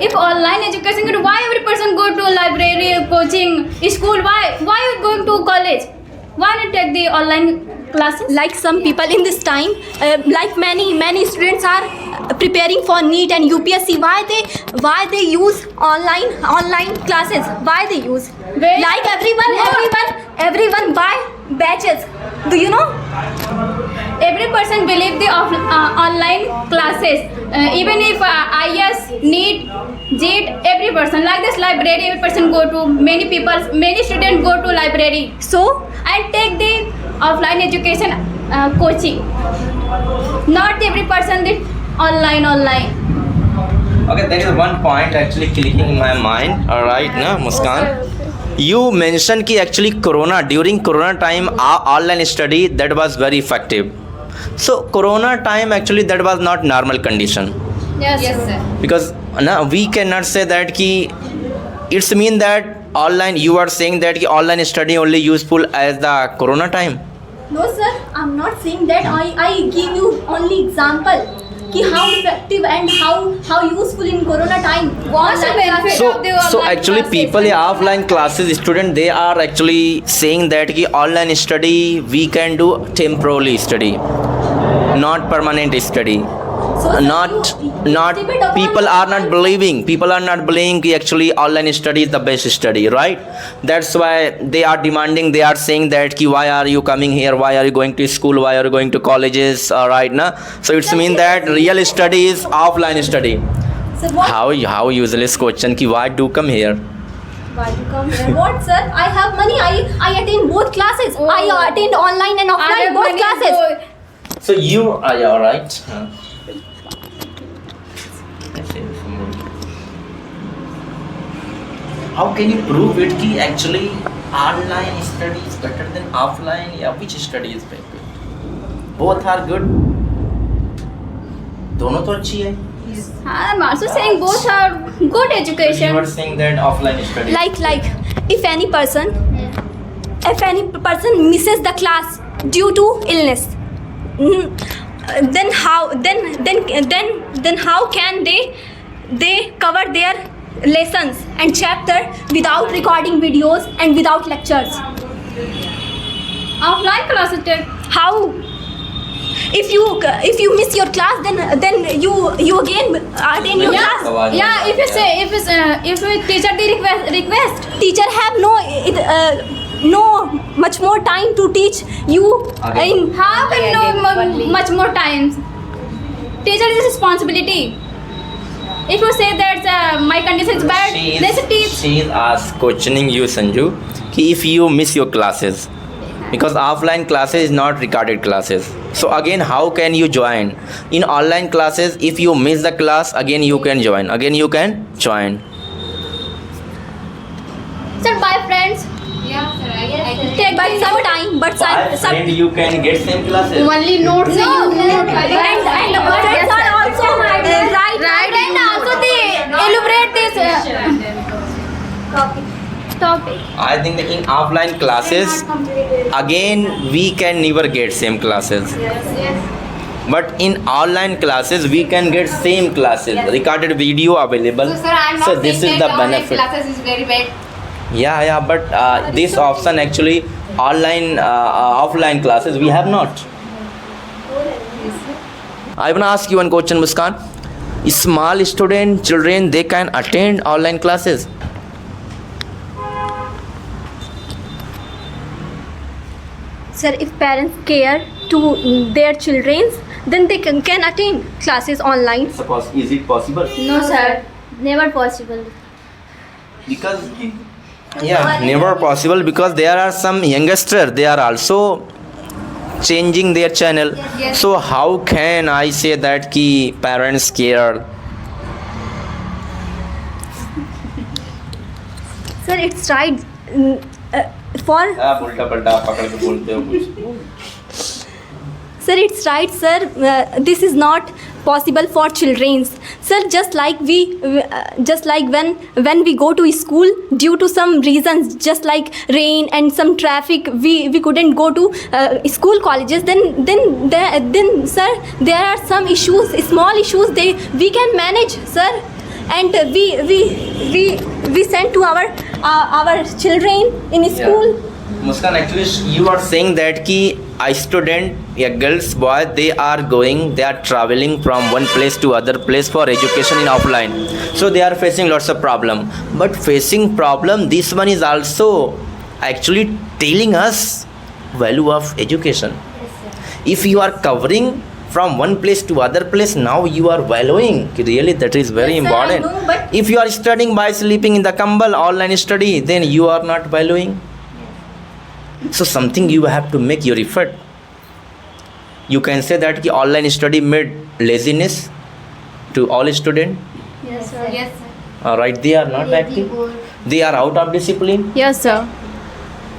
if online education, why every person go to library, coaching, school? Why you going to college? Why not take the online classes? Like some people in this time, like many students are preparing for NEET and UPSC. Why they use online classes? Why they use? Where? Like everyone buy batches. Do you know? Every person believe the online classes. Even if IS, NEET, JEET, every person like this library. Every person go to many students go to library. So And take the offline education coaching. Not every person did online. Okay, there is one point actually clicking in my mind. All right, na Muskan. You mentioned कि actually during Corona time, our online study that was very effective. So Corona time actually that was not normal condition Yes, sir. because na we cannot say that कि it's mean that online you are saying that कि online study only useful as the Corona time. no sir, I'm not saying that. I give you only example कि how effective and how useful in Corona time. What's the benefit So of the online actually classes? people offline classes student they are actually saying that कि online study we can do temporarily study, not permanent study. So, sir, Not depend upon people are not believing कि actually online study is the best study, right? That's why they are demanding, they are saying that कि why are you coming here, why are you going to school, why are you going to colleges, right na? So it's mean that real study is offline study. Sir, what? How usually is question कि why do come here? Why you come here? What sir? I have money. I attend both classes. Oh. I attend online and I offline have both money, classes. So you are all right. How can you prove it कि actually online study is better than offline या which study is better? Both are good. दोनों तो अच्छी है. I'm also saying both are good You education. are saying that offline study. Like if any person misses the class due to illness, then how can they cover their lessons and chapter without recording videos and without lectures? Offline classes take. How? If you miss your class, then you again attend your class. Yeah, if you teacher the request. Teacher have no much more time to teach you Again. in How can know much more times? Teacher is responsibility. If you say that my condition is bad, let's teach. She is questioning you, Sanju, कि if you miss your classes, because offline classes is not recorded classes. So again, how can you join? In online classes, if you miss the class, again you can join. Sir, bye friends. Take but the some note. time but some you can get same classes. Only notes. No. and friends are also Right, and also they elaborate this topic. I think that in offline classes, again we can never get same classes. But in online classes, we can get same classes, recorded video available. So, sir, I'm not So this saying is that the online benefit. classes is very bad. Yeah, but this option actually online, offline classes we have not. I want to ask you one question, Muskan. Small children, they can attend online classes. sir, if parents care to their children, then they can attend classes online. Suppose, is it possible? No, sir. Never possible. Because never possible, because there are some youngsters, they are also changing their channel. Yes. So how can I say that ki parents care? Sir, it's right for उल्टा पलटा पकड़ के बोलते हो कुछ. sir, it's right, sir. This is not possible for children, sir. Just like when we go to school due to some reasons, just like rain and some traffic, we couldn't go to school, colleges. Then sir, there are some issues, small issues we can manage, sir. and we send to our children in school. Muskan, actually you are saying that ki a student, a girls, boy, they are traveling from one place to other place for education in offline. So they are facing lots of problem. But facing problem, this one is also actually telling us value of education. If you are covering from one place to other place, now you are valuing. Really, that is very Yes, sir, I important. know, but- If you are studying by sleeping in the kambal, online study, then you are not valuing. So something you have to make your effort. You can say that ki online study made laziness to all students. Yes, sir. Yes, sir. Right, they are not active. They are out of discipline. Yes, sir.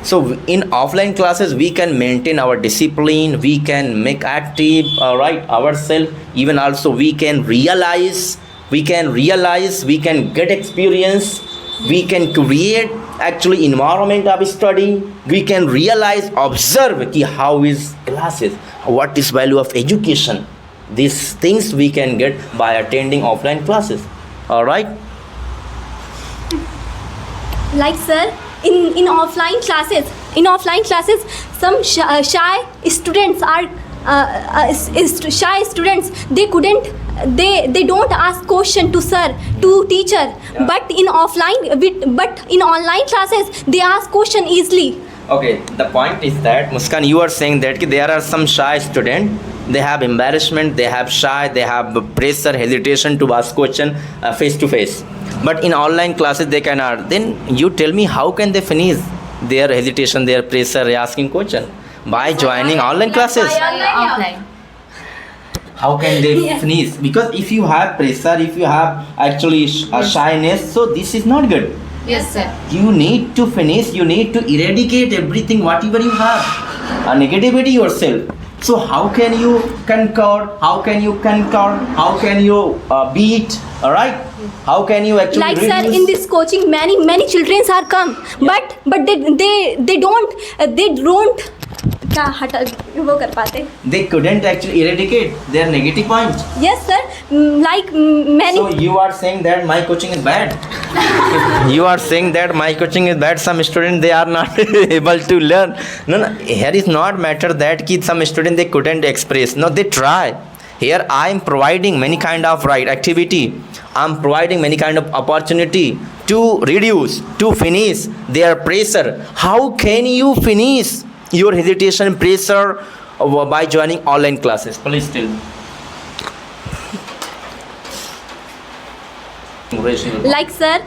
So in offline classes, we can maintain our discipline. We can make active, right, ourselves. Even also we can realize. We can get experience. We can create actually environment of study. We can realize, observe ki how is classes, what is value of education. These things we can get by attending offline classes. All right. Like sir, in offline classes some shy students are shy students, they don't ask question to sir, to teacher. Yeah. But in online classes they ask question easily. Okay, the point is that Muskan, you are saying that ki there are some shy students. They have embarrassment, they have shy, they have pressure, hesitation to ask question face to face. But in online classes they cannot. Then you tell me, how can they finish their hesitation, their pressure, asking question? By joining online classes. Offline. How can they finish? Because if you have pressure, if you have actually shyness, so this is not good. Yes, sir. You need to finish, you need to eradicate everything whatever you have, a negativity yourself. So how can you conquer, how can you beat, all right? How can you actually Like sir, reduce? in this coaching many children are come, but they don't क्या हटा वो कर पाते. They couldn't actually eradicate their negative points. Yes sir, like many. So you are saying that my coaching is bad. You are saying that my coaching is bad. Some students, they are not able to learn. No, here is not matter that ki some students they couldn't express. No, they try. Here I am providing many kind of right activity. I am providing many kind of opportunity to reduce, to finish their pressure. How can you finish your hesitation, pressure by joining online classes? Please tell me. Like sir,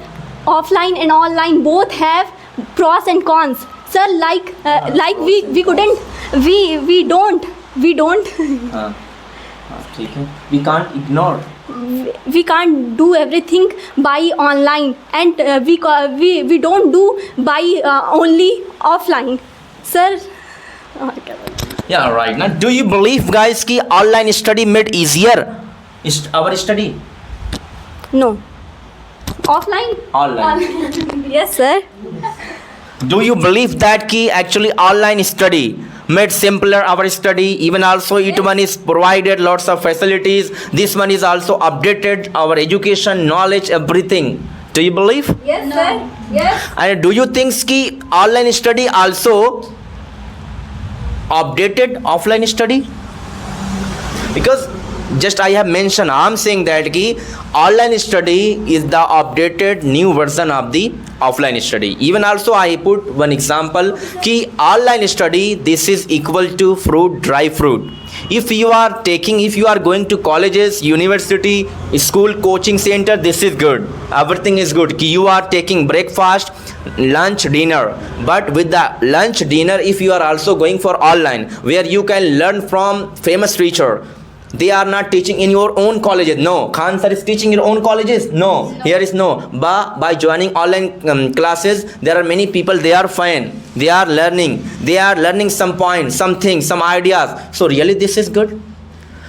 offline and online both have pros and cons. Sir, like we couldn't, we don't ठीक है. We can't ignore. we can't do everything by online, and we don't do by only offline. Sir, Yeah, right. Now, do you believe, guys, कि online study made easier our study? no. Offline? Online. Yes sir. Do you believe that कि actually online study made simpler our study? Even also it one is provided lots of facilities. This one is also updated our education, knowledge, everything. Do you believe? Yes sir. Yes. And do you think कि online study also updated offline study? Because just I have mentioned, I am saying that ki online study is the updated new version of the offline study. Even also I put one example ki online study, this is equal to fruit, dry fruit. If you are going to colleges, university, school, coaching center, this is good. Everything is good. Ki you are taking breakfast, lunch, dinner. But with the lunch, dinner, if you are also going for online, where you can learn from famous teacher, they are not teaching in your own colleges. No. Khan sir is teaching in your own colleges. No. Here is no. By joining online classes, there are many people, they are fine. They are learning. They are learning some points, some things, some ideas. So really this is good.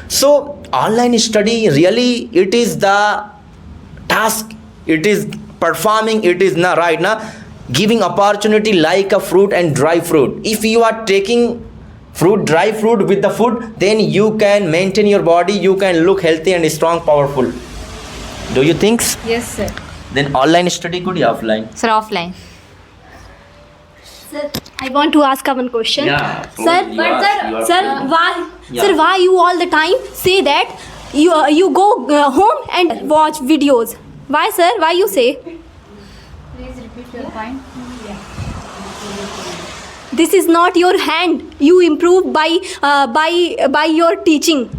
So online study, really it is the task. It is performing. It is not right now giving opportunity like a fruit and dry fruit. If you are taking fruit, dry fruit with the food, then you can maintain your body, you can look healthy and strong, powerful. Do you think? Yes, sir. Then online study good or offline? Sir, offline. Sir, I want to ask one question. Yeah. Sir, you are sir, free. why, Yeah. sir, why you all the time say that you go home and watch videos? Why, sir? Why you say? Please repeat your point. This is not your hand. You improve by your teaching.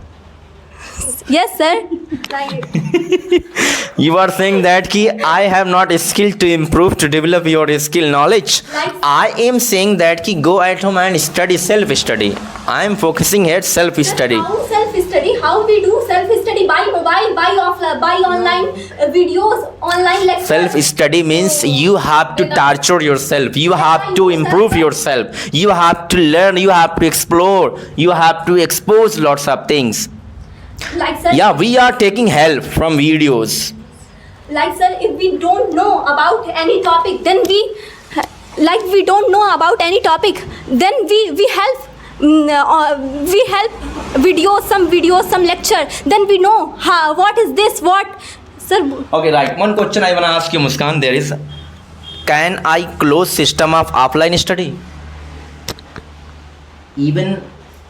Yes, sir. You are saying that ki I have not a skill to improve to develop your skill knowledge. I am saying that ki go at home and study self study. I am focusing here self study. How self-study? How we do self-study? By mobile, by online videos, online lectures. Self study means you have to torture yourself. You have to improve yourself. You have to learn. You have to explore. You have to expose lots of things. Like, sir, Yeah, we are taking help from videos. like, sir, if we don't know about any topic, then we don't know about any topic, then we help. We help videos, some lecture. Then we know what is this, what, sir. Okay, right. One question I want to ask you, Muskan. There is, can I close system of offline study? Even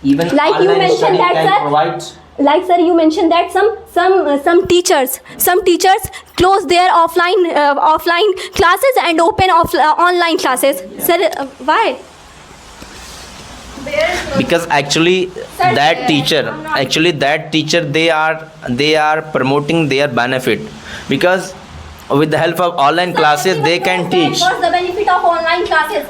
Like you online mentioned study that, can sir. provide. Like, sir, you mentioned that some teachers close their offline classes and open online classes. Sir, why? Because actually that teacher they are promoting their benefit, because with the help of online classes they can teach. What's the benefit of online classes?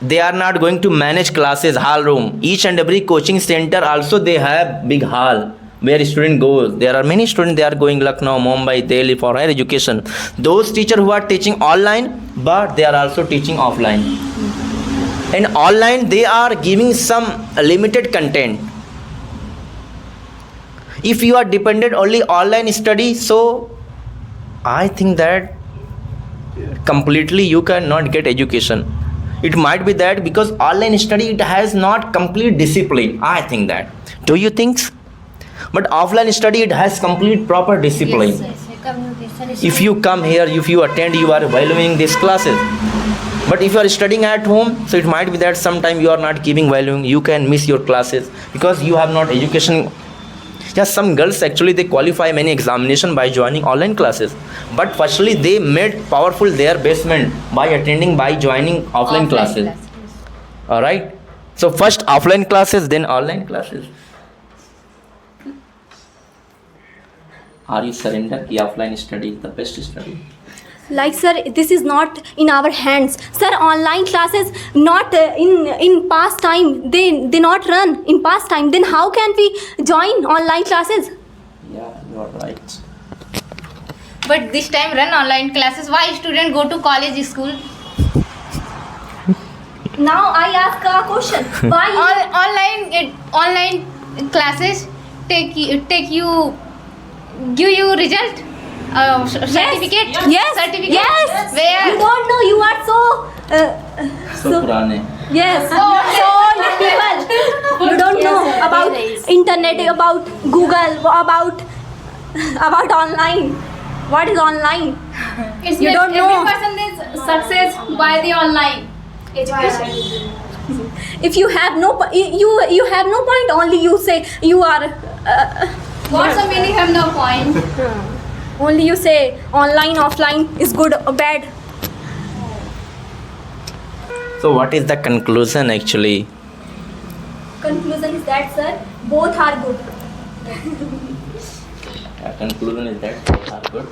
They are not going to manage classes hall room. Each and every coaching center also they have big hall where student goes. There are many students, they are going Lucknow, Mumbai, Delhi for higher education. Those teachers who are teaching online, but they are also teaching offline. And online they are giving some limited content. If you are dependent only online study, so I think that completely you cannot get education. It might be that because online study it has not complete discipline. I think that. Do you think? But offline study it has complete proper discipline. If you come here, if you attend, you are valuing these classes. But if you are studying at home, so it might be that sometime you are not giving valuing. You can miss your classes because you have not education. Yes, some girls actually they qualify many examination by joining online classes. But firstly they made powerful their basement by joining offline classes. Alright. So first offline classes, then online classes. Are you surrender ki offline study is the best study? Like, sir, this is not in our hands. Sir, online classes not in past time. They not run in past time. Then how can we join online classes? Yeah, you are right. But this time run online classes. Why student go to college school? Now I ask a question. Why? Online classes give you result. Certificate. Yes. Certificate. Yes. Where? You don't know. You are so. So purane. Yes. So old people. You don't know about internet, about Google, about online. What is online? It's You like don't know. every person is success by the online education. If you have you have no point. Only you say you are. What's the meaning have no point? Only you say online, offline is good or bad. So what is the conclusion actually? Conclusion is that, sir, both are good. Conclusion is that both are good.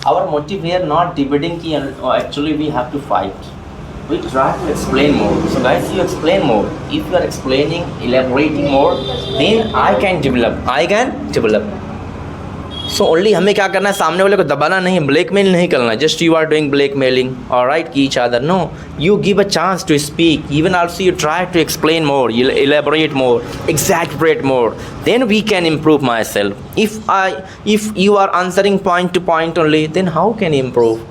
Our motive here not debating ki actually we have to fight. We try to explain more. So guys, you explain more. If you are explaining, elaborating more, then I can develop. So only हमें क्या करना है, सामने वाले को दबाना नहीं, blackmail नहीं करना. Just you are doing blackmailing, alright, each other. No, you give a chance to speak. Even also you try to explain more, you elaborate more, exaggerate more. Then we can improve myself. If you are answering point to point only, then how can you improve?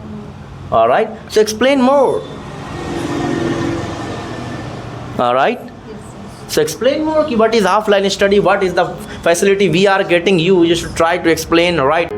Alright, so explain more. Alright. So explain more what is offline study, what is the facility we are getting. You should try to explain, right?